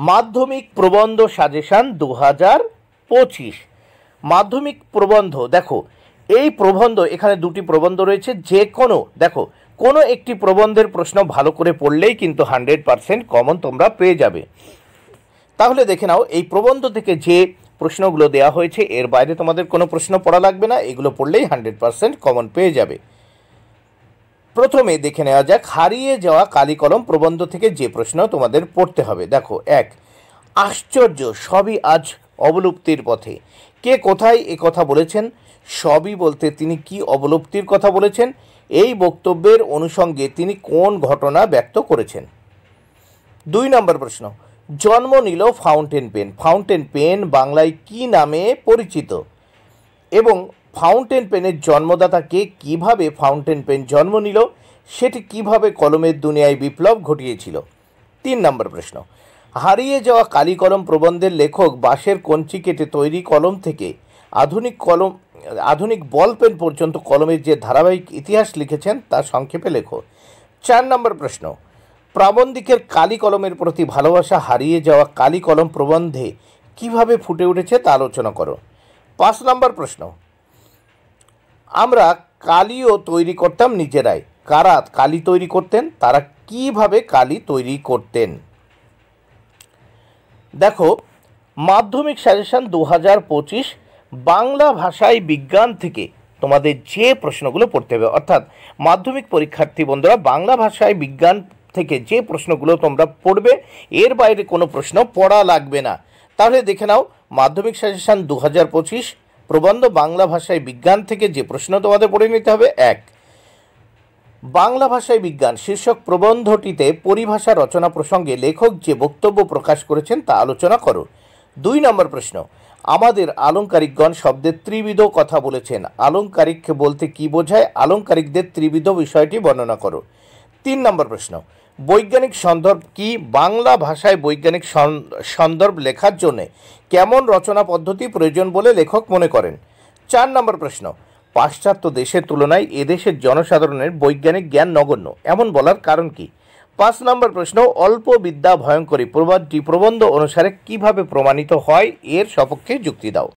মাধ্যমিক প্রবন্ধ সাজেশন 2025। মাধ্যমিক প্রবন্ধ, দেখো এই প্রবন্ধ, এখানে দুটি প্রবন্ধ রয়েছে। যে কোনো দেখো কোনো একটি প্রবন্ধের প্রশ্ন ভালো করে পড়লেই কিন্তু 100% কমন তোমরা পেয়ে যাবে। তাহলে দেখে নাও এই প্রবন্ধ থেকে যে প্রশ্নগুলো দেওয়া হয়েছে এর বাইরে তোমাদের কোনো প্রশ্ন পড়া লাগবে না, এগুলো পড়লেই 100% কমন পেয়ে যাবে। প্রথমে দেখে নেওয়া যাক হারিয়ে যাওয়া কালি কলম প্রবন্ধ থেকে যে প্রশ্ন তোমাদের পড়তে হবে। দেখো, এক, আশ্চর্য সবই আজ অবলুপ্তির পথে। কে কোথায় এ কথা বলেছেন? সবই বলতে তিনি কি অবলুপ্তির কথা বলেছেন? এই বক্তব্যের অনুষঙ্গে তিনি কোন ঘটনা ব্যক্ত করেছেন? 2 নম্বর প্রশ্ন, জন্ম নিল ফাউন্টেন পেন। ফাউন্টেন পেন বাংলায় কি নামে পরিচিত এবং ফাউন্টেন পেনের জন্মদাতাকে, কিভাবে ফাউন্টেন পেন জন্ম নিল, সেটি কিভাবে কলমের দুনিয়ায় বিপ্লব ঘটিয়েছিল? 3 নম্বর প্রশ্ন, হারিয়ে যাওয়া কালি কলম প্রবন্ধের লেখক বাঁশের কঞ্চি কেটে তৈরি কলম থেকে আধুনিক বল পেন পর্যন্ত কলমের যে ধারাবাহিক ইতিহাস লিখেছেন তা সংক্ষেপে লেখো। 4 নম্বর প্রশ্ন, প্রাবন্ধিকের কালি কলমের প্রতি ভালোবাসা হারিয়ে যাওয়া কালি কলম প্রবন্ধে কিভাবে ফুটে উঠেছে তা আলোচনা করো। 5 নম্বর প্রশ্ন, আমরা কালিও তৈরি করতাম নিজেরাই। কারা কালি তৈরি করতেন? তারা কিভাবে কালি তৈরি করতেন? দেখো, মাধ্যমিক সাজেশন 2025 বাংলা ভাষায় বিজ্ঞান থেকে তোমাদের যে প্রশ্নগুলো পড়তে হবে, অর্থাৎ মাধ্যমিক পরীক্ষার্থী বন্ধুরা বাংলা ভাষায় বিজ্ঞান থেকে যে প্রশ্নগুলো তোমরা পড়বে এর বাইরে কোনো প্রশ্ন পড়া লাগবে না। তাহলে দেখে নাও মাধ্যমিক সাজেশন 2025 প্রবন্ধ বাংলা ভাষায় বিজ্ঞান থেকে যে প্রশ্ন তোমাদের পড়ে নিতে হবে। 1, বাংলা ভাষায় বিজ্ঞান শীর্ষক প্রবন্ধটিতে পরিভাষা রচনা প্রসঙ্গে লেখক যে বক্তব্য প্রকাশ করেছেন তা আলোচনা করো। 2 নম্বর প্রশ্ন, আমাদের আলংকারিকগণ শব্দের ত্রিবিধ কথা বলেছেন। আলংকারিক বলতে কি বোঝায়? আলংকারিকদের ত্রিবিধ বিষয়টি বর্ণনা করো। 3 নম্বর প্রশ্ন, বৈজ্ঞানিক সন্দর্ভ কি? বাংলা ভাষায় বৈজ্ঞানিক সন্দর্ভ লেখার জন্য কেমন রচনা পদ্ধতি প্রয়োজন বলে লেখক মনে করেন? 4 নম্বর প্রশ্ন, পাশ্চাত্য দেশের তুলনায় এদেশের জনসাধারণের বৈজ্ঞানিক জ্ঞান নগণ্য এমন বলার কারণ কি? 5 নম্বর প্রশ্ন, অল্প বিদ্যা ভয়ঙ্করী প্রবাদটি প্রবন্ধ অনুসারে কিভাবে প্রমাণিত হয়? এর সপক্ষে যুক্তি দাও।